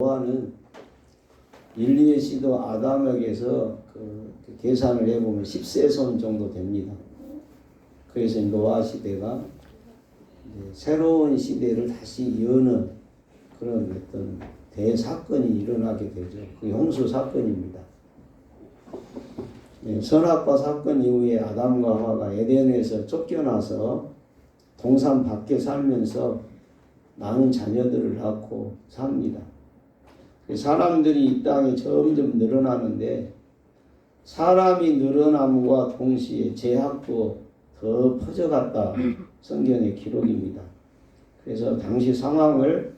노아는 인류의 시도 아담에게서 계산을 해보면 10세손 정도 됩니다. 그래서 노아 시대가 새로운 시대를 다시 여는 그런 어떤 대사건이 일어나게 되죠. 그 홍수 사건입니다. 선악과 사건 이후에 아담과 하와가 에덴에서 쫓겨나서 동산 밖에 살면서 많은 자녀들을 낳고 삽니다. 사람들이 이 땅에 점점 늘어나는데 사람이 늘어남과 동시에 죄악도 더 퍼져갔다. 성경의 기록입니다. 그래서 당시 상황을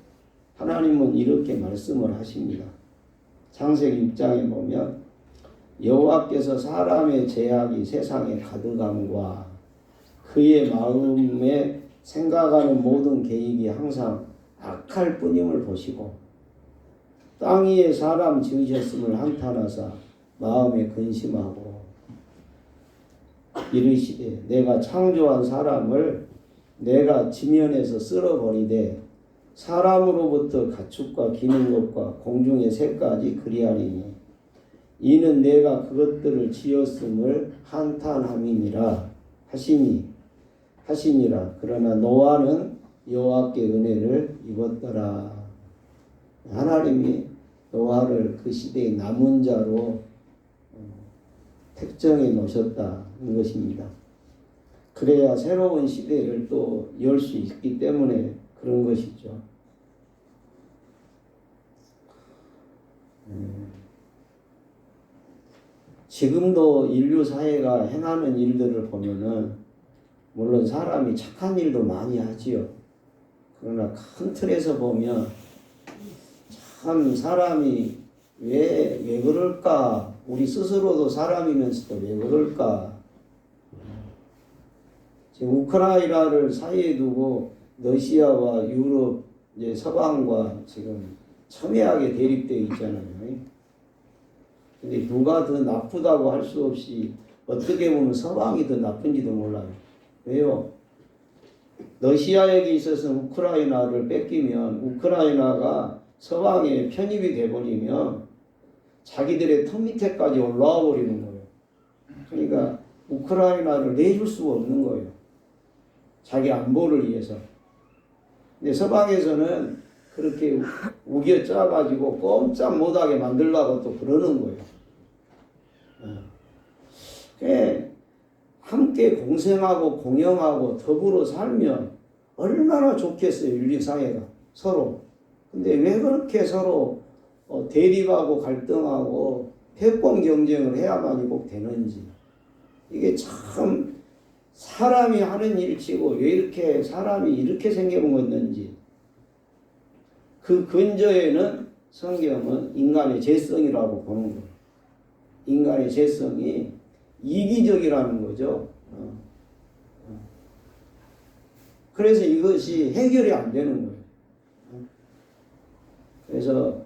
하나님은 이렇게 말씀을 하십니다. 창세기 6장에 보면 여호와께서 사람의 죄악이 세상에 가득함과 그의 마음에 생각하는 모든 계획이 항상 악할 뿐임을 보시고 땅 위에 사람 지으셨음을 한탄하사 마음에 근심하고 이르시되 내가 창조한 사람을 내가 지면에서 쓸어버리되 사람으로부터 가축과 기는 것과 공중의 새까지 그리하리니 이는 내가 그것들을 지었음을 한탄함이니라 하시니라. 그러나 노아는 여호와께 은혜를 입었더라. 하나님이 노아를 그 시대의 남은 자로 택정해 놓으셨다는 것입니다. 그래야 새로운 시대를 또 열 수 있기 때문에 그런 것이죠. 지금도 인류 사회가 행하는 일들을 보면은 물론 사람이 착한 일도 많이 하지요. 그러나 큰 틀에서 보면 참 사람이 왜 그럴까? 우리 스스로도 사람이면서도 왜 그럴까? 지금 우크라이나를 사이에 두고 러시아와 유럽 이제 서방과 지금 첨예하게 대립되어 있잖아요. 근데 누가 더 나쁘다고 할 수 없이 어떻게 보면 서방이 더 나쁜지도 몰라요. 왜요? 러시아에게 있어서 우크라이나를 뺏기면 우크라이나가 서방에 편입이 돼버리면 자기들의 턱 밑에까지 올라와 버리는 거예요. 그러니까 우크라이나를 내줄 수가 없는 거예요. 자기 안보를 위해서. 근데 서방에서는 그렇게 우겨 짜가지고 꼼짝 못하게 만들려고 또 그러는 거예요. 함께 공생하고 공영하고 더불어 살면 얼마나 좋겠어요. 인류사회가 서로. 근데 왜 그렇게 서로 대립하고 갈등하고 패권 경쟁을 해야만이 꼭 되는지. 이게 참 사람이 하는 일치고 왜 이렇게 사람이 이렇게 생겨먹었는지. 그 근저에는 성경은 인간의 죄성이라고 보는 거예요. 인간의 죄성이 이기적이라는 거죠. 그래서 이것이 해결이 안 되는 거예요. 그래서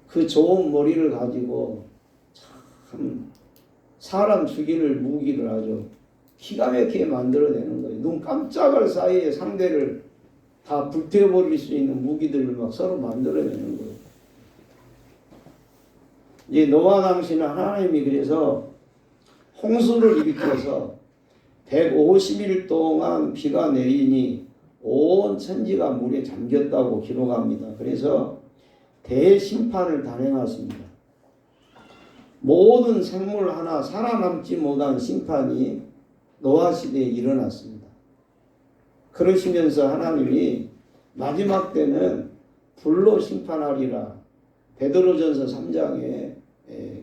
그 좋은 머리를 가지고 참 사람 죽이는 무기를 아주 기가 막히게 만들어내는 거예요. 눈 깜짝할 사이에 상대를 다 불태워버릴 수 있는 무기들을 막 서로 만들어내는 거예요. 이제 노아 당시는 하나님이 그래서 홍수를 일으켜서 150일 동안 비가 내리니 온 천지가 물에 잠겼다고 기록합니다. 그래서 대심판을 단행하십니다. 모든 생물 하나 살아남지 못한 심판이 노아 시대에 일어났습니다. 그러시면서 하나님이 마지막 때는 불로 심판하리라. 베드로전서 3장에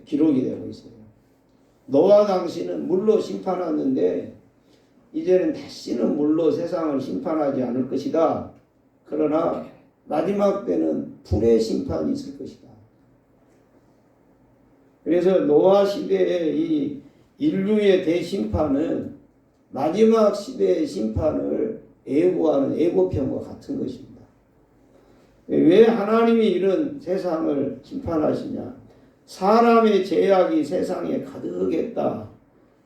기록이 되고 있어요. 노아 당시는 물로 심판하는데 이제는 다시는 물로 세상을 심판하지 않을 것이다. 그러나 마지막 때는 불의 심판이 있을 것이다. 그래서 노아 시대의 이 인류의 대심판은 마지막 시대의 심판을 예고하는 예고편과 같은 것입니다. 왜 하나님이 이런 세상을 심판하시냐? 사람의 죄악이 세상에 가득했다.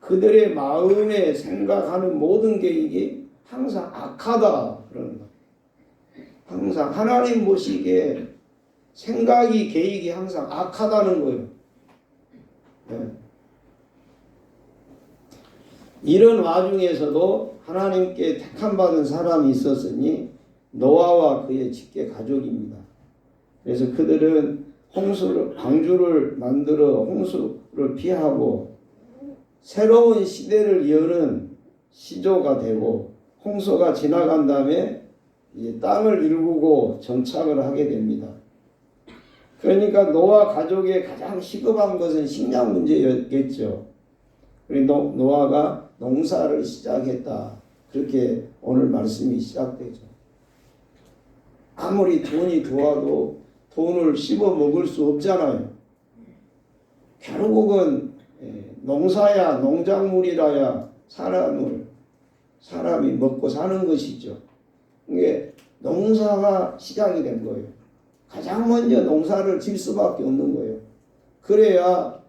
그들의 마음에 생각하는 모든 계획이 항상 악하다. 그러는 거예요. 항상 하나님 보시기에 생각이 계획이 항상 악하다는 거예요. 예. 이런 와중에서도 하나님께 택함받은 사람이 있었으니 노아와 그의 직계 가족입니다. 그래서 그들은 방주를 만들어 홍수를 피하고 새로운 시대를 여는 시조가 되고, 홍수가 지나간 다음에 이제 땅을 일구고 정착을 하게 됩니다. 그러니까 노아 가족의 가장 시급한 것은 식량 문제였겠죠. 그리고 노아가 농사를 시작했다. 그렇게 오늘 말씀이 시작되죠. 아무리 돈이 좋아도 돈을 씹어 먹을 수 없잖아요. 결국은 농사야 농작물이라야 사람이 먹고 사는 것이죠. 이게 농사가 시작이 된 거예요. 가장 먼저 농사를 질 수밖에 없는 거예요. 그래야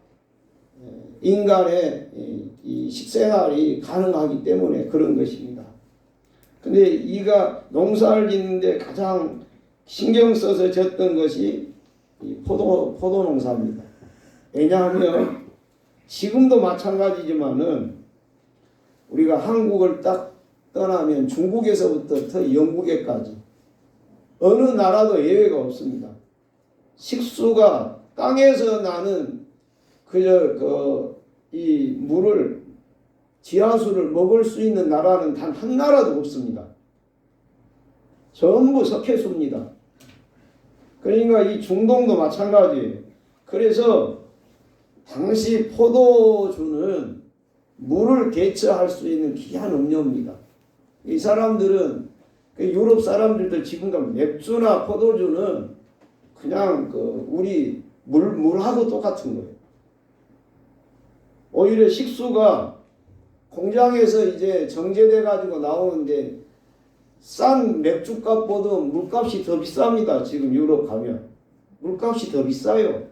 인간의 이 식생활이 가능하기 때문에 그런 것입니다. 근데 이가 농사를 짓는데 가장 신경 써서 졌던 것이 이 포도 농사입니다. 왜냐하면 지금도 마찬가지지만은 우리가 한국을 딱 떠나면 중국에서부터 영국에까지 어느 나라도 예외가 없습니다. 식수가 땅에서 나는 이 물을, 지하수를 먹을 수 있는 나라는 단 한 나라도 없습니다. 전부 석회수입니다. 그러니까 이 중동도 마찬가지예요. 그래서 당시 포도주는 물을 대처할 수 있는 귀한 음료입니다. 이 사람들은, 유럽 사람들도 지금 가면 맥주나 포도주는 그냥 우리 물하고 똑같은 거예요. 오히려 식수가 공장에서 이제 정제돼 가지고 나오는데 싼 맥주값보다 물값이 더 비쌉니다. 지금 유럽 가면 물값이 더 비싸요.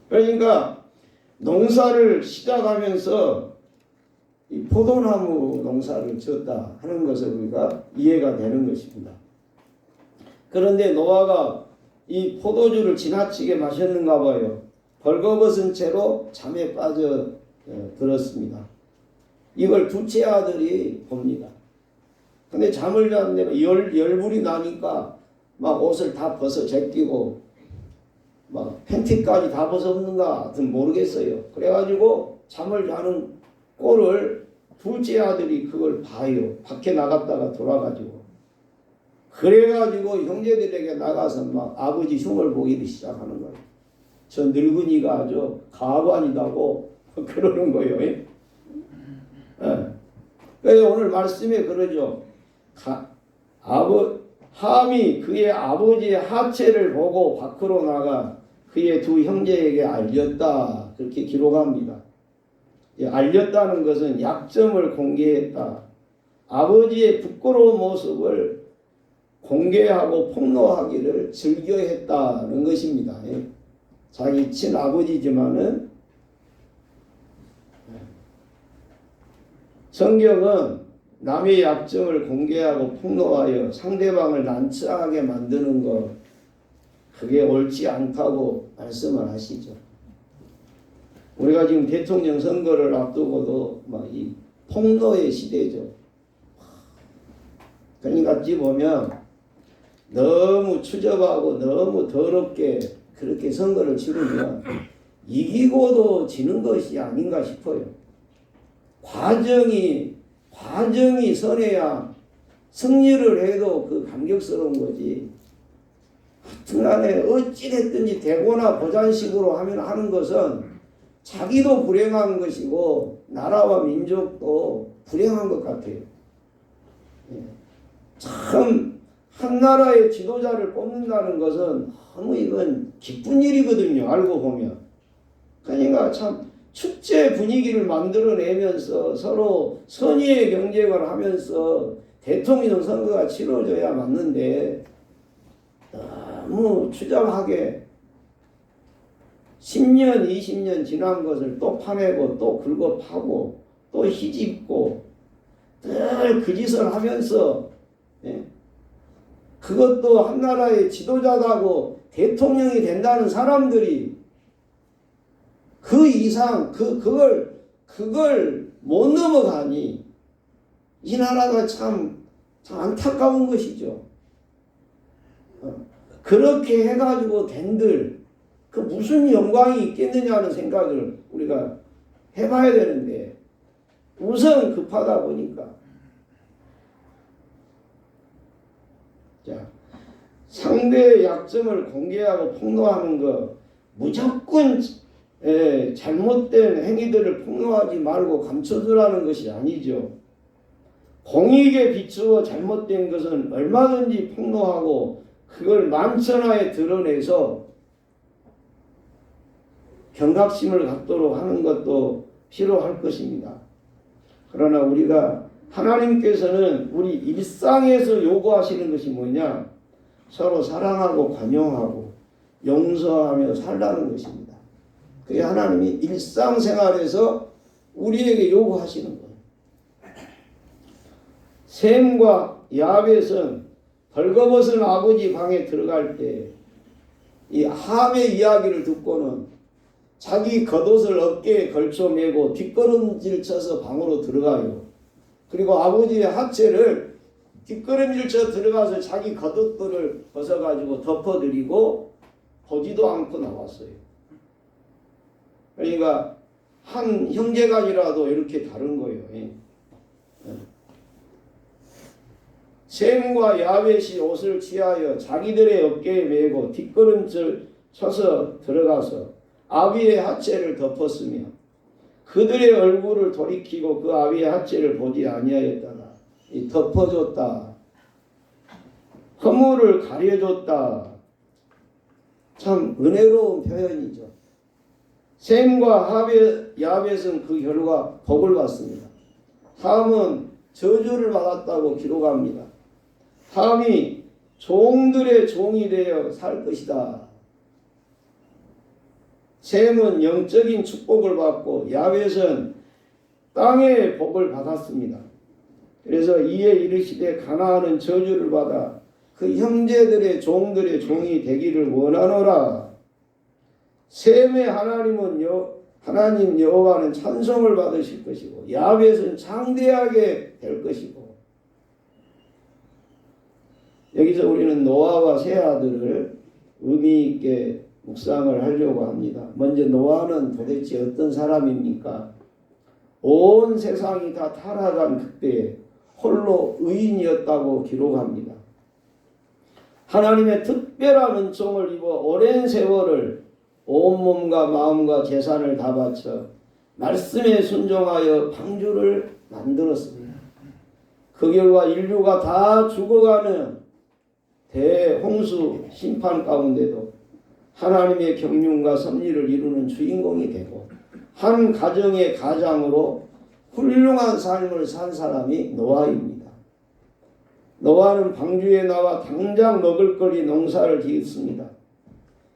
그러니까 농사를 시작하면서 이 포도나무 농사를 지었다 하는 것을 우리가 이해가 되는 것입니다. 그런데 노아가 이 포도주를 지나치게 마셨는가 봐요. 벌거벗은 채로 잠에 빠져 들었습니다. 이걸 둘째 아들이 봅니다. 근데 잠을 잤는데 열불이 나니까 막 옷을 다 벗어 제끼고 막 팬티까지 다 벗었는가 하여튼 모르겠어요. 그래가지고 잠을 자는 꼴을 둘째 아들이 그걸 봐요. 밖에 나갔다가 돌아가지고. 그래가지고 형제들에게 나가서 막 아버지 흉을 보기 시작하는 거예요. 저 늙은이가 아주 가관이다고 그러는 거예요. 예? 그래서 오늘 말씀에 그러죠. 함이 그의 아버지의 하체를 보고 밖으로 나가 그의 두 형제에게 알렸다. 그렇게 기록합니다. 알렸다는 것은 약점을 공개했다. 아버지의 부끄러운 모습을 공개하고 폭로하기를 즐겨했다는 것입니다. 자기 친아버지지만은 성경은 남의 약점을 공개하고 폭로하여 상대방을 난처하게 만드는 것, 그게 옳지 않다고 말씀을 하시죠. 우리가 지금 대통령 선거를 앞두고도 막 이 폭로의 시대죠. 그러니까 어찌 보면 너무 추접하고 너무 더럽게 그렇게 선거를 치르면 이기고도 지는 것이 아닌가 싶어요. 과정이 선해야 승리를 해도 그 감격스러운 거지. 하여튼간에 어찌됐든지 대고나 보잔식으로 하는 것은 자기도 불행한 것이고 나라와 민족도 불행한 것 같아요. 참 한 나라의 지도자를 뽑는다는 것은 너무 이건 기쁜 일이거든요. 알고 보면. 그러니까 참 축제 분위기를 만들어내면서 서로 선의의 경쟁을 하면서 대통령 선거가 치러져야 맞는데 너무 추잡하게 10년, 20년 지난 것을 또 파내고 또 긁어 파고 또 희집고 늘 그 짓을 하면서 그것도 한 나라의 지도자다고 대통령이 된다는 사람들이 그 이상 그걸 못 넘어가니 이 나라가 참 안타까운 것이죠. 그렇게 해가지고 된들 그 무슨 영광이 있겠느냐는 생각을 우리가 해봐야 되는데 우선 급하다 보니까 자, 상대의 약점을 공개하고 폭로하는 거 무조건 잘못된 행위들을 폭로하지 말고 감춰두라는 것이 아니죠. 공익에 비추어 잘못된 것은 얼마든지 폭로하고 그걸 만천하에 드러내서 경각심을 갖도록 하는 것도 필요할 것입니다. 그러나 우리가 하나님께서는 우리 일상에서 요구하시는 것이 뭐냐? 서로 사랑하고 관용하고 용서하며 살라는 것입니다. 그게 하나님이 일상생활에서 우리에게 요구하시는 거예요. 셈과 야벳은 벌거벗은 아버지 방에 들어갈 때 이 함의 이야기를 듣고는 자기 겉옷을 어깨에 걸쳐 매고 뒷걸음질 쳐서 방으로 들어가요. 그리고 아버지의 하체를 뒷걸음질 쳐 들어가서 자기 겉옷들을 벗어가지고 덮어드리고 보지도 않고 나왔어요. 그러니까 한 형제간이라도 이렇게 다른 거예요. 셈과 야벳이 옷을 취하여 자기들의 어깨에 메고 뒷걸음질 쳐서 들어가서 아비의 하체를 덮었으며 그들의 얼굴을 돌이키고 그 아비의 하체를 보지 아니하였다가 덮어줬다. 허물을 가려줬다. 참 은혜로운 표현이죠. 셈과 야벳은 그 결과 복을 받습니다. 함은 저주를 받았다고 기록합니다. 함이 종들의 종이 되어 살 것이다. 셈은 영적인 축복을 받고 야벳은 땅의 복을 받았습니다. 그래서 이에 이르시되 가나안은 저주를 받아 그 형제들의 종들의 종이 되기를 원하노라. 셈의 하나님 여호와는 찬송을 받으실 것이고 야벳은 창대하게 될 것이고. 여기서 우리는 노아와 세 아들을 의미 있게 묵상을 하려고 합니다. 먼저 노아는 도대체 어떤 사람입니까? 온 세상이 다 타락한 그때에 홀로 의인이었다고 기록합니다. 하나님의 특별한 은총을 입어 오랜 세월을 온몸과 마음과 재산을 다 바쳐 말씀에 순종하여 방주를 만들었습니다. 그 결과 인류가 다 죽어가는 대홍수 심판 가운데도 하나님의 경륜과 섭리를 이루는 주인공이 되고 한 가정의 가장으로 훌륭한 삶을 산 사람이 노아입니다. 노아는 방주에 나와 당장 먹을 거리 농사를 지었습니다.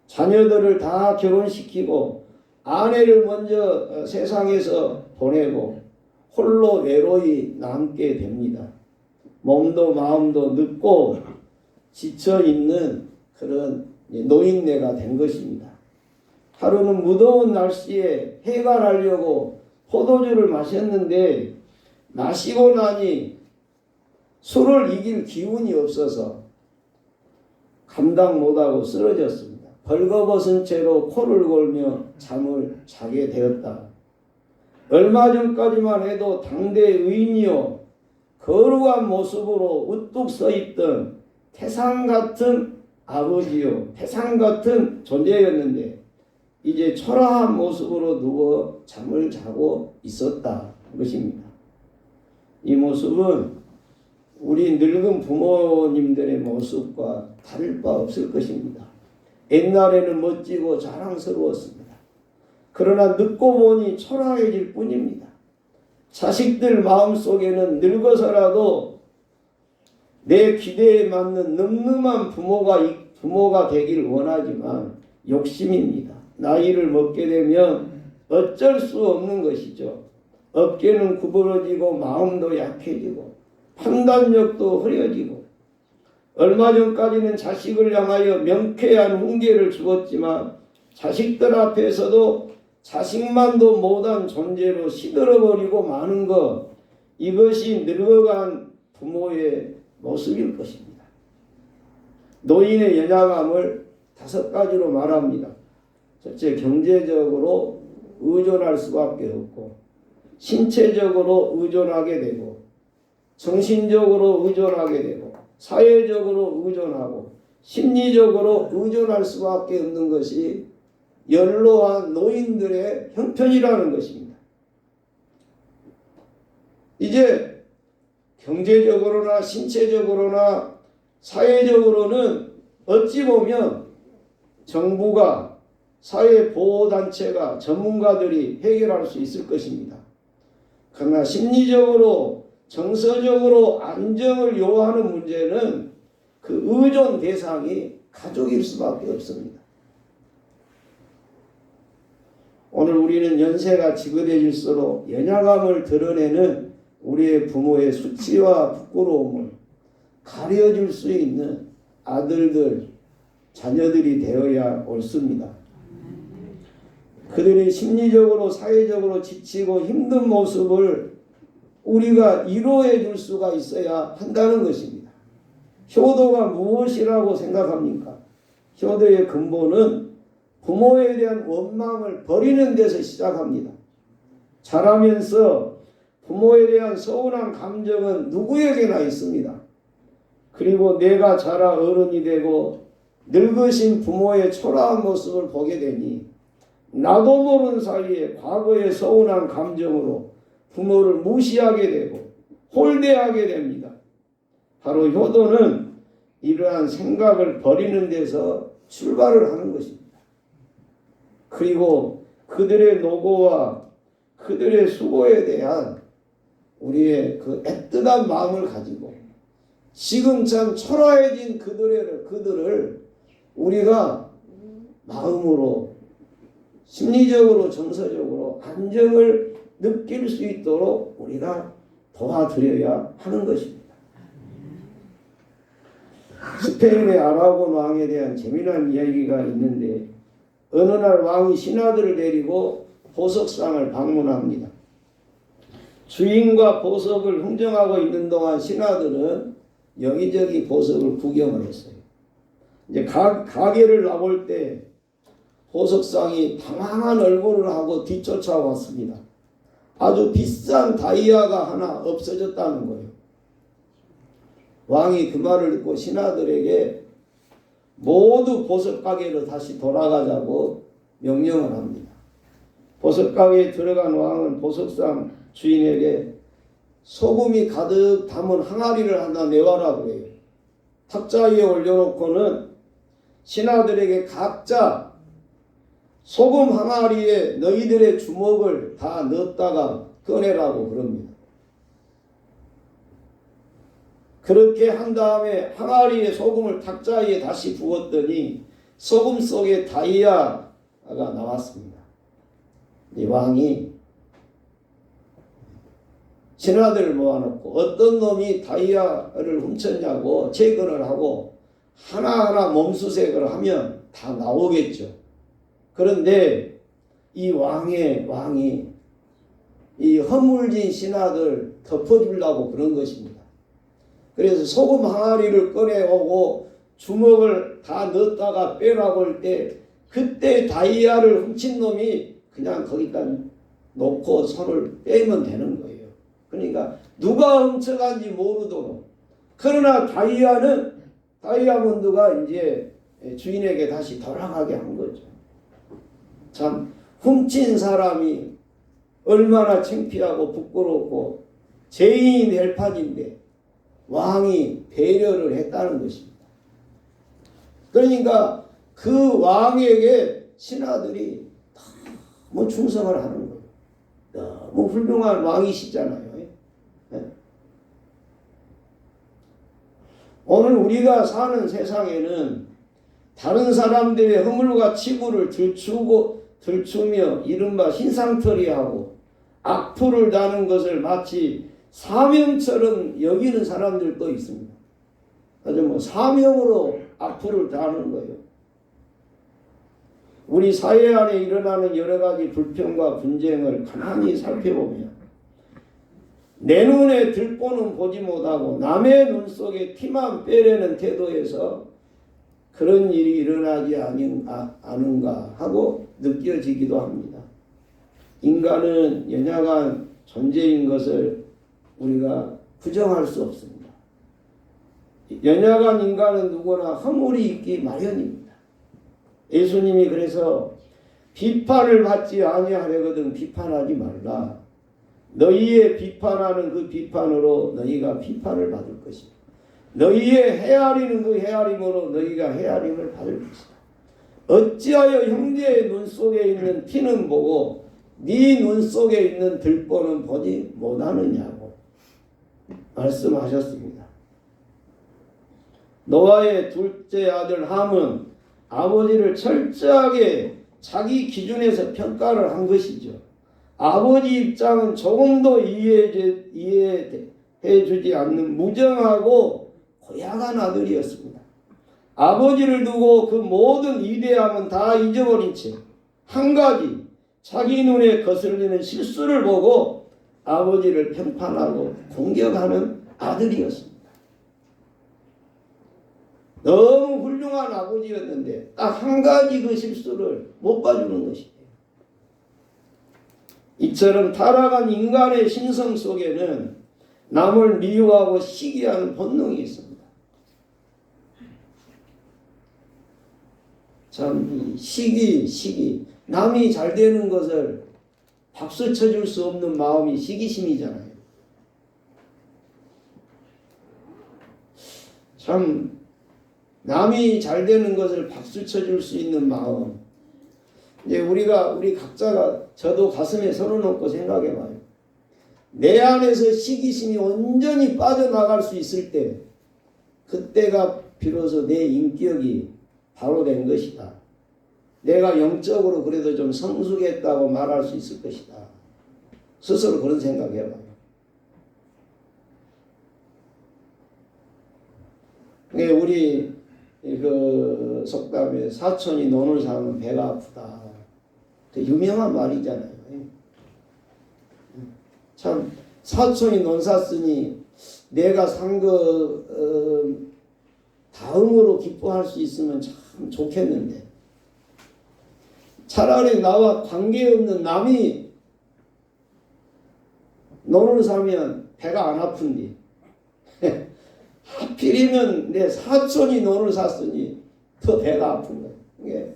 자녀들을 다 결혼시키고 아내를 먼저 세상에서 보내고 홀로 외로이 남게 됩니다. 몸도 마음도 늙고 지쳐있는 그런 노인네가 된 것입니다. 하루는 무더운 날씨에 해가 나려고 포도주를 마셨는데 마시고 나니 술을 이길 기운이 없어서 감당 못하고 쓰러졌습니다. 벌거벗은 채로 코를 골며 잠을 자게 되었다. 얼마 전까지만 해도 당대 의인이요 거룩한 모습으로 우뚝 서있던 태상 같은 아버지요 태상 같은 존재였는데 이제 초라한 모습으로 누워 잠을 자고 있었다 것입니다. 이 모습은 우리 늙은 부모님들의 모습과 다를 바 없을 것입니다. 옛날에는 멋지고 자랑스러웠습니다. 그러나 늙고 보니 초라해질 뿐입니다. 자식들 마음속에는 늙어서라도 내 기대에 맞는 늠름한 부모가 되기를 원하지만 욕심입니다. 나이를 먹게 되면 어쩔 수 없는 것이죠. 어깨는 구부러지고 마음도 약해지고 판단력도 흐려지고 얼마 전까지는 자식을 향하여 명쾌한 훈계를 주었지만 자식들 앞에서도 자식만도 못한 존재로 시들어버리고 마는 것, 이것이 늙어간 부모의 모습일 것입니다. 노인의 연약함을 5가지로 말합니다. 첫째, 경제적으로 의존할 수밖에 없고, 신체적으로 의존하게 되고, 정신적으로 의존하게 되고, 사회적으로 의존하고, 심리적으로 의존할 수밖에 없는 것이 연로한 노인들의 형편이라는 것입니다. 이제 경제적으로나 신체적으로나 사회적으로는 어찌 보면 정부가, 사회보호단체가, 전문가들이 해결할 수 있을 것입니다. 그러나 심리적으로, 정서적으로 안정을 요하는 문제는 그 의존 대상이 가족일 수밖에 없습니다. 오늘 우리는 연세가 지긋해질수록 연약함을 드러내는 우리의 부모의 수치와 부끄러움을 가려줄 수 있는 아들들, 자녀들이 되어야 옳습니다. 그들이 심리적으로, 사회적으로 지치고 힘든 모습을 우리가 위로해 줄 수가 있어야 한다는 것입니다. 효도가 무엇이라고 생각합니까? 효도의 근본은 부모에 대한 원망을 버리는 데서 시작합니다. 자라면서 부모에 대한 서운한 감정은 누구에게나 있습니다. 그리고 내가 자라 어른이 되고 늙으신 부모의 초라한 모습을 보게 되니 나도 모르는 사이에 과거의 서운한 감정으로 부모를 무시하게 되고 홀대하게 됩니다. 바로 효도는 이러한 생각을 버리는 데서 출발을 하는 것입니다. 그리고 그들의 노고와 그들의 수고에 대한 우리의 그 애틋한 마음을 가지고 지금 참 초라해진 그들을 우리가 마음으로, 심리적으로, 정서적으로 안정을 느낄 수 있도록 우리가 도와드려야 하는 것입니다. 스페인의 아라곤 왕에 대한 재미난 이야기가 있는데, 어느 날 왕이 신하들을 데리고 보석상을 방문합니다. 주인과 보석을 흥정하고 있는 동안 신하들은 여기저기 보석을 구경을 했어요. 이제 가게를 나올 때 보석상이 당황한 얼굴을 하고 뒤쫓아왔습니다. 아주 비싼 다이아가 하나 없어졌다는 거예요. 왕이 그 말을 듣고 신하들에게 모두 보석 가게로 다시 돌아가자고 명령을 합니다. 보석 가게에 들어간 왕은 보석상 주인에게 소금이 가득 담은 항아리를 하나 내와라고 해요. 탁자 위에 올려놓고는 신하들에게 각자 소금 항아리에 너희들의 주먹을 다 넣었다가 꺼내라고 그럽니다. 그렇게 한 다음에 항아리에 소금을 탁자 위에 다시 부었더니 소금 속에 다이아가 나왔습니다. 이 왕이 신하들을 모아놓고 어떤 놈이 다이아를 훔쳤냐고 재건을 하고 하나하나 몸수색을 하면 다 나오겠죠. 그런데 이 왕이 이 허물진 신하들 덮어주려고 그런 것입니다. 그래서 소금 항아리를 꺼내오고 주먹을 다 넣었다가 빼라고 할 때 그때 다이아를 훔친 놈이 그냥 거기다 놓고 손을 빼면 되는 거예요. 그러니까 누가 훔쳐간지 모르도록. 그러나 다이아몬드가 이제 주인에게 다시 돌아가게 한 거죠. 참 훔친 사람이 얼마나 창피하고 부끄럽고 죄인이 될 판인데 왕이 배려를 했다는 것입니다. 그러니까 그 왕에게 신하들이 너무 충성을 하는 거예요. 너무 훌륭한 왕이시잖아요. 오늘 우리가 사는 세상에는 다른 사람들의 허물과 치부를 들추며 이른바 신상털이하고 악플을 다는 것을 마치 사명처럼 여기는 사람들도 있습니다. 아주 뭐 사명으로 악플을 다하는 거예요. 우리 사회 안에 일어나는 여러 가지 불평과 분쟁을 가만히 살펴보면 내 눈에 들보는 보지 못하고 남의 눈 속에 티만 빼려는 태도에서 그런 일이 일어나지 않은가 하고 느껴지기도 합니다. 인간은 연약한 존재인 것을 우리가 부정할 수 없습니다. 연약한 인간은 누구나 허물이 있기 마련입니다. 예수님이 그래서 비판을 받지 아니하려거든 비판하지 말라. 너희의 비판하는 그 비판으로 너희가 비판을 받을 것이다. 너희의 헤아리는 그 헤아림으로 너희가 헤아림을 받을 것이다. 어찌하여 형제의 눈 속에 있는 티는 보고 네 눈 속에 있는 들보는 보지 못하느냐고 말씀하셨습니다. 노아의 둘째 아들 함은 아버지를 철저하게 자기 기준에서 평가를 한 것이죠. 아버지 입장은 조금도 이해해주지 않는 무정하고 고약한 아들이었습니다. 아버지를 두고 그 모든 위대함은 다 잊어버린 채 한 가지 자기 눈에 거슬리는 실수를 보고 아버지를 평판하고 공격하는 아들이었습니다. 너무 훌륭한 아버지였는데 딱 한 가지 그 실수를 못 봐주는 것이에요. 이처럼 타락한 인간의 신성 속에는 남을 미워하고 시기하는 본능이 있습니다. 참 시기 남이 잘 되는 것을 박수 쳐줄 수 없는 마음이 시기심이잖아요. 참 남이 잘 되는 것을 박수 쳐줄 수 있는 마음. 이제 우리 각자가 저도 가슴에 손을 얹고 생각해봐요. 내 안에서 시기심이 온전히 빠져나갈 수 있을 때 그때가 비로소 내 인격이 바로 된 것이다. 내가 영적으로 그래도 좀 성숙했다고 말할 수 있을 것이다. 스스로 그런 생각해봐요. 우리 그 속담에 사촌이 논을 사면 배가 아프다. 유명한 말이잖아요. 참 사촌이 논 샀으니 내가 산 거 다음으로 기뻐할 수 있으면 참 좋겠는데 차라리 나와 관계없는 남이 논을 사면 배가 안 아픈데 하필이면 내 사촌이 논을 샀으니 더 배가 아픈 거예요.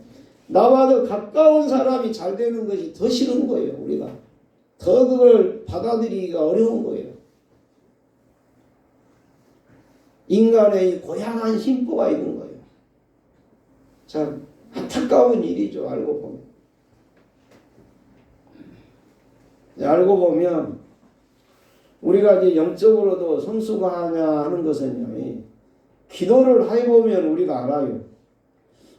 나와 더 가까운 사람이 잘 되는 것이 더 싫은 거예요. 우리가 더 그걸 받아들이기가 어려운 거예요. 인간의 고약한 심보가 있는 거예요. 참 안타까운 일이죠. 알고 보면 우리가 이제 영적으로도 성숙하냐 하는 것은요, 기도를 해보면 우리가 알아요.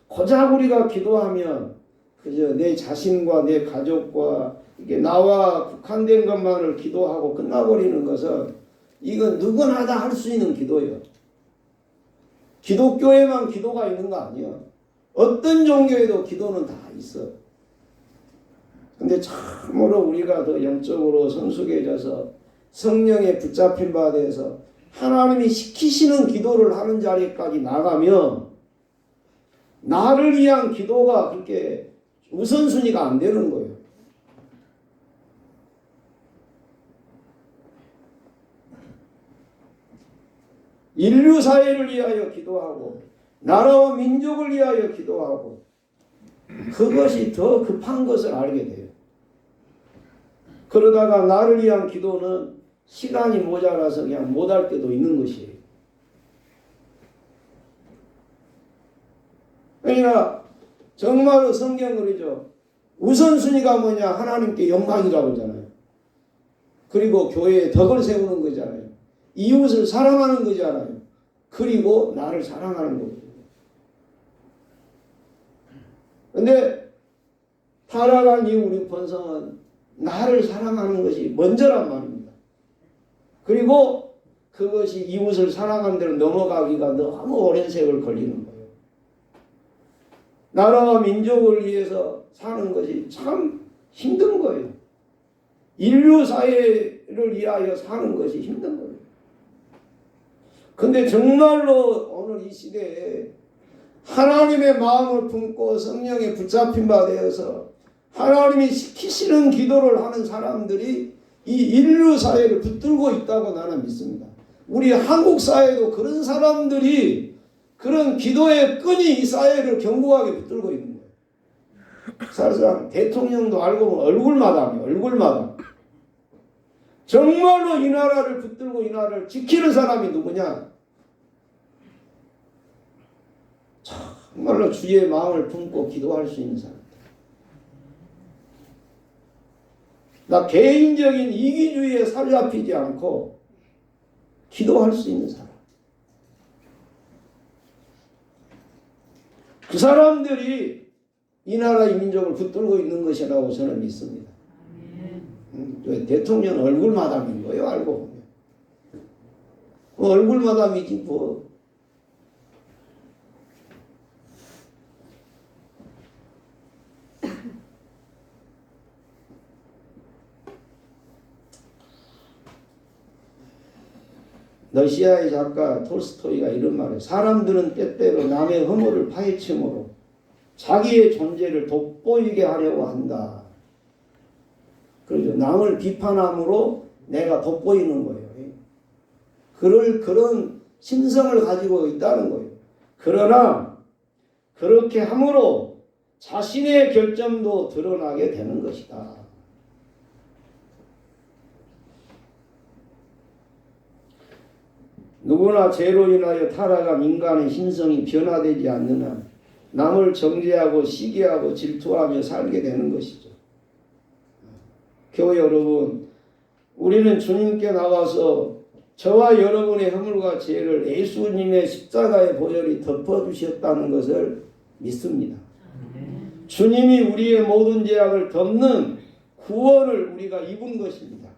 고작 우리가 기도하면 그저 내 자신과 내 가족과 이게 나와 국한된 것만을 기도하고 끝나버리는 것은 이건 누구나 다 할 수 있는 기도예요. 기독교에만 기도가 있는 거 아니에요. 어떤 종교에도 기도는 다 있어. 근데 참으로 우리가 더 영적으로 성숙해져서 성령에 붙잡힌 바 돼서 하나님이 시키시는 기도를 하는 자리까지 나가면 나를 위한 기도가 그렇게 우선순위가 안 되는 거예요. 인류 사회를 위하여 기도하고 나라와 민족을 위하여 기도하고 그것이 더 급한 것을 알게 돼요. 그러다가 나를 위한 기도는 시간이 모자라서 그냥 못할 때도 있는 것이에요. 그러니까 정말로 성경 그러죠. 우선순위가 뭐냐? 하나님께 영광이라고 하잖아요. 그리고 교회에 덕을 세우는 거잖아요. 이웃을 사랑하는 거잖아요. 그리고 나를 사랑하는 거거든요. 근데 타락한 이후 우리 본성은 나를 사랑하는 것이 먼저란 말입니다. 그리고 그것이 이웃을 사랑하는 대로 넘어가기가 너무 오랜 세월 걸리는 거예요. 나라와 민족을 위해서 사는 것이 참 힘든 거예요. 인류 사회를 위하여 사는 것이 힘든 거예요. 근데 정말로 오늘 이 시대에 하나님의 마음을 품고 성령에 붙잡힌 바 되어서 하나님이 시키시는 기도를 하는 사람들이 이 인류 사회를 붙들고 있다고 나는 믿습니다. 우리 한국 사회도 그런 사람들이 그런 기도의 끈이 이 사회를 견고하게 붙들고 있는 거예요. 사실상 대통령도 알고 보면 얼굴마담이에요. 얼굴마담. 정말로 이 나라를 붙들고 이 나라를 지키는 사람이 누구냐? 정말로 주의 마음을 품고 기도할 수 있는 사람. 나 개인적인 이기주의에 사로잡히지 않고 기도할 수 있는 사람. 그 사람들이 이 나라 이 민족을 붙들고 있는 것이라고 저는 믿습니다. 대통령 얼굴 마담인 거예요. 알고 보면. 얼굴 마담이지 뭐. 러시아의 작가 톨스토이가 이런 말을 해요. 사람들은 때때로 남의 허물을 파헤침으로 자기의 존재를 돋보이게 하려고 한다. 그렇죠. 남을 비판함으로 내가 돋보이는 거예요. 그런 심성을 가지고 있다는 거예요. 그러나 그렇게 함으로 자신의 결점도 드러나게 되는 것이다. 누구나 죄로 인하여 타락한 인간의 심성이 변화되지 않는 한 남을 정죄하고 시기하고 질투하며 살게 되는 것이죠. 교회 여러분, 우리는 주님께 나와서 저와 여러분의 허물과 죄를 예수님의 십자가의 보혈이 덮어주셨다는 것을 믿습니다. 주님이 우리의 모든 죄악을 덮는 구원을 우리가 입은 것입니다.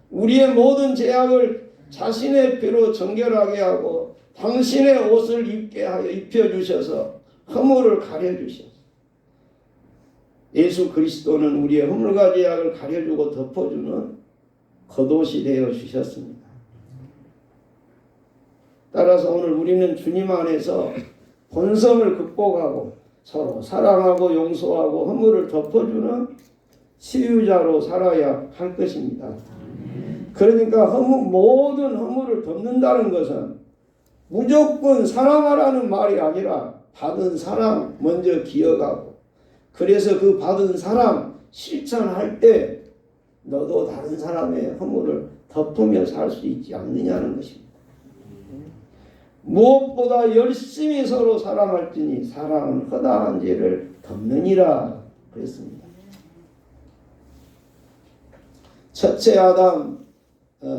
우리의 모든 죄악을 자신의 피로 정결하게 하고 당신의 옷을 입게 하여 입혀주셔서 허물을 가려주셨어요. 예수 그리스도는 우리의 허물과 죄악을 가려주고 덮어주는 겉옷이 되어 주셨습니다. 따라서 오늘 우리는 주님 안에서 본성을 극복하고 서로 사랑하고 용서하고 허물을 덮어주는 치유자로 살아야 할 것입니다. 그러니까 모든 허물을 덮는다는 것은 무조건 사랑하라는 말이 아니라 받은 사랑 먼저 기억하고, 그래서 그 받은 사랑 실천할 때 너도 다른 사람의 허물을 덮으며 살 수 있지 않느냐는 것입니다. 무엇보다 열심히 서로 사랑할지니 사랑은 허다한 죄를 덮느니라 그랬습니다. 첫째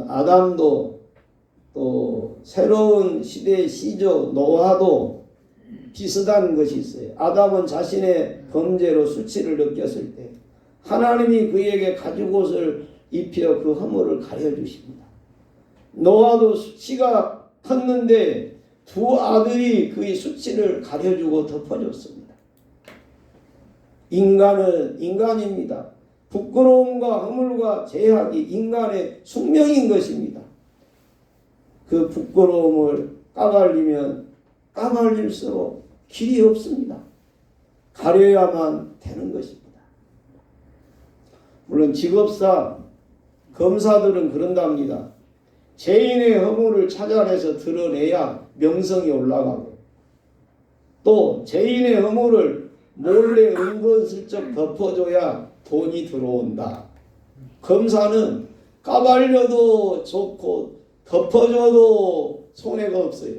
아담도 또 새로운 시대의 시조 노아도 비슷한 것이 있어요. 아담은 자신의 범죄로 수치를 느꼈을 때 하나님이 그에게 가죽옷을 입혀 그 허물을 가려주십니다. 노아도 수치가 컸는데 두 아들이 그의 수치를 가려주고 덮어줬습니다. 인간은 인간입니다. 부끄러움과 허물과 죄악이 인간의 숙명인 것입니다. 그 부끄러움을 까발리면 까발릴수록 길이 없습니다. 가려야만 되는 것입니다. 물론 직업사 검사들은 그런답니다. 죄인의 허물을 찾아내서 드러내야 명성이 올라가고, 또 죄인의 허물을 몰래 은근슬쩍 덮어줘야 돈이 들어온다. 검사는 까발려도 좋고 덮어줘도 손해가 없어요.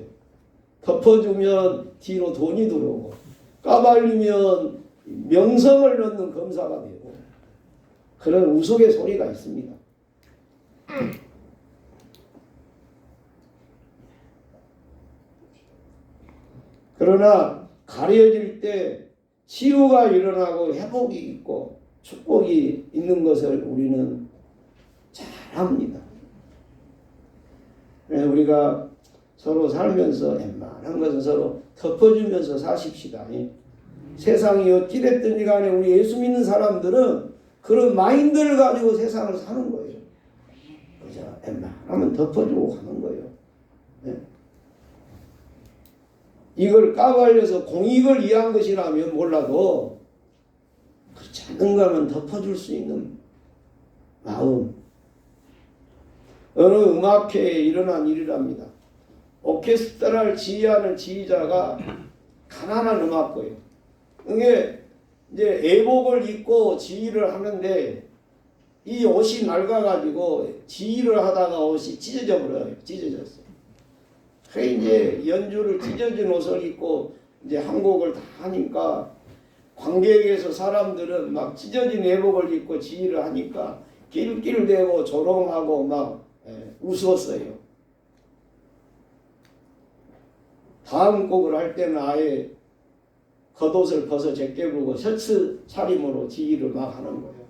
덮어주면 뒤로 돈이 들어오고, 까발리면 명성을 넣는 검사가 되고, 그런 우스갯소리가 있습니다. 그러나 가려질 때 치유가 일어나고 회복이 있고 축복이 있는 것을 우리는 잘 압니다. 그래서 우리가 서로 살면서 웬만한 것은 서로 덮어주면서 사십시다. 세상이 어찌됐든지 간에 우리 예수 믿는 사람들은 그런 마인드를 가지고 세상을 사는 거예요. 그죠? 웬만하면 덮어주고 가는 거예요. 네. 이걸 까발려서 공익을 위한 것이라면 몰라도 그렇지 않은가 하면 덮어줄 수 있는 마음. 어느 음악회에 일어난 일이랍니다. 오케스트라를 지휘하는 지휘자가 가난한 음악가예요. 이게 이제 애복을 입고 지휘를 하는데 이 옷이 낡아가지고 지휘를 하다가 옷이 찢어져 버려요. 찢어졌어요. 그 이제 연주를 찢어진 옷을 입고 이제 한 곡을 다 하니까 관객에서 사람들은 막 찢어진 애복을 입고 지휘를 하니까 낄낄대고 조롱하고 막 웃었어요. 다음 곡을 할 때는 아예 겉옷을 벗어 제껴불고 셔츠 차림으로 지휘를 막 하는 거예요.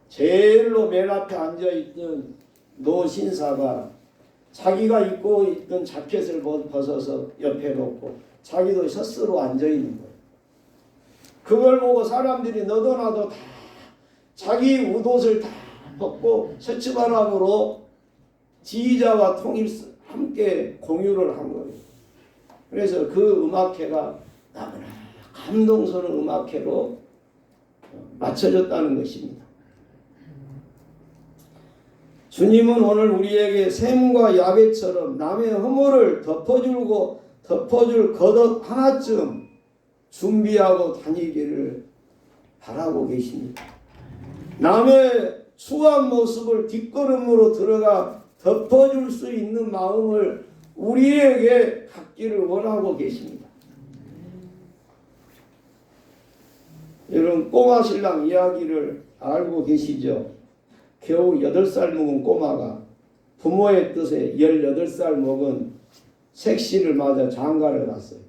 제일로 맨 앞에 앉아있던 노 신사가 자기가 입고 있던 자켓을 벗어서 옆에 놓고 자기도 셔츠로 앉아있는 거예요. 그걸 보고 사람들이 너도 나도 다 자기 옷을 다 벗고 셔츠 바람으로 지휘자와 함께 공유를 한 거예요. 그래서 그 음악회가 너무나 감동스러운 음악회로 맞춰졌다는 것입니다. 주님은 오늘 우리에게 샘과 야베처럼 남의 허물을 덮어줄 겉옷 하나쯤 준비하고 다니기를 바라고 계십니다. 남의 추한 모습을 뒷걸음으로 들어가 덮어줄 수 있는 마음을 우리에게 갖기를 원하고 계십니다. 여러분 꼬마 신랑 이야기를 알고 계시죠? 겨우 8살 먹은 꼬마가 부모의 뜻에 18살 먹은 색시를 맞아 장가를 갔어요.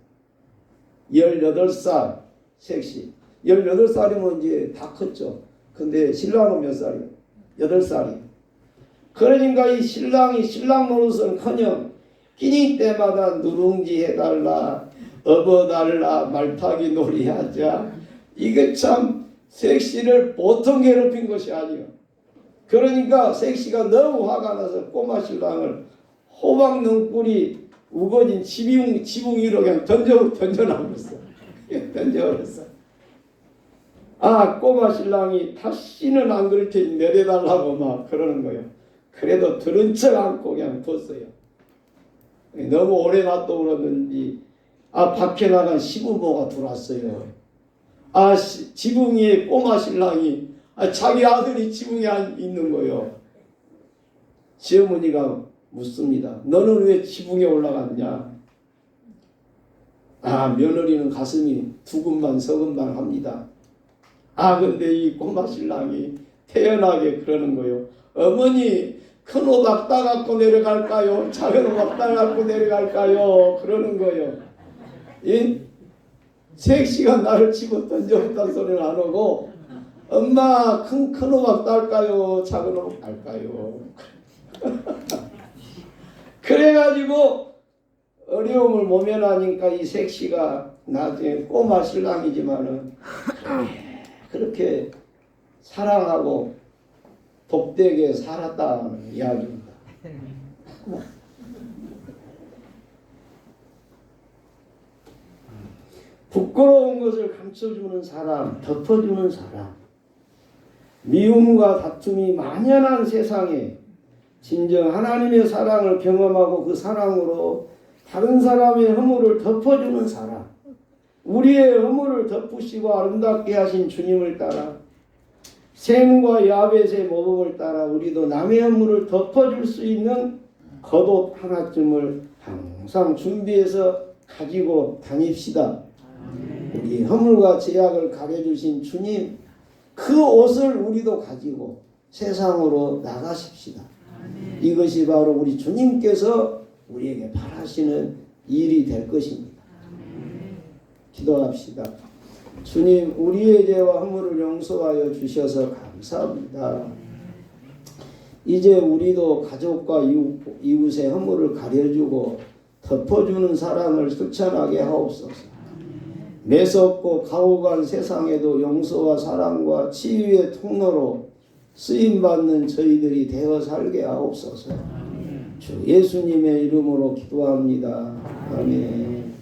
18살 색시. 18살이면 이제 다 컸죠. 근데 신랑은 몇 살이에요? 8살이에요. 그러니까 이 신랑이 신랑 노릇은커녕 끼니 때마다 누룽지 해달라, 업어달라, 말타기 놀이하자. 이게 참 색시를 보통 괴롭힌 것이 아니에요. 그러니까 색시가 너무 화가 나서 꼬마 신랑을 호박 능불이 우거진 지붕 위로 그냥 던져놔버렸어. 던져버렸어. 아, 꼬마 신랑이 다시는 안 그럴 테니 내려달라고 막 그러는 거예요. 그래도 들은 척 않고 그냥 뒀어요. 너무 오래 놔둬 그러는지 밖에 나간 시부모가 들어왔어요. 지붕 위에 꼬마 신랑이 자기 아들이 지붕에 있는 거예요. 시어머니가 묻습니다. 너는 왜 지붕에 올라갔냐? 며느리는 가슴이 두근만 서근만 합니다. 근데 이 꼬마 신랑이 태연하게 그러는 거예요. 어머니, 큰 호박 따갖고 내려갈까요? 작은 호박 따갖고 내려갈까요? 그러는 거예요. 색시가 나를 치고 던져봤다는 소리를 안 하고 엄마 큰 호박 딸까요? 작은 호박 딸까요? 그래가지고 어려움을 모면하니까 이 색시가 나중에 꼬마 신랑이지만은 그렇게 사랑하고 복되게 살았다는 이야기입니다. 부끄러운 것을 감춰주는 사람, 덮어주는 사람, 미움과 다툼이 만연한 세상에 진정 하나님의 사랑을 경험하고 그 사랑으로 다른 사람의 허물을 덮어주는 사람, 우리의 허물을 덮으시고 아름답게 하신 주님을 따라 샘과 야벳의 모범을 따라 우리도 남의 허물을 덮어줄 수 있는 겉옷 하나쯤을 항상 준비해서 가지고 다닙시다. 우리 허물과 죄악을 가려주신 주님, 그 옷을 우리도 가지고 세상으로 나가십시다. 이것이 바로 우리 주님께서 우리에게 바라시는 일이 될 것입니다. 기도합시다. 주님, 우리의 죄와 허물을 용서하여 주셔서 감사합니다. 이제 우리도 가족과 이웃의 허물을 가려주고 덮어주는 사랑을 실천하게 하옵소서. 매섭고 가혹한 세상에도 용서와 사랑과 치유의 통로로 쓰임받는 저희들이 되어 살게 하옵소서. 주 예수님의 이름으로 기도합니다. 아멘.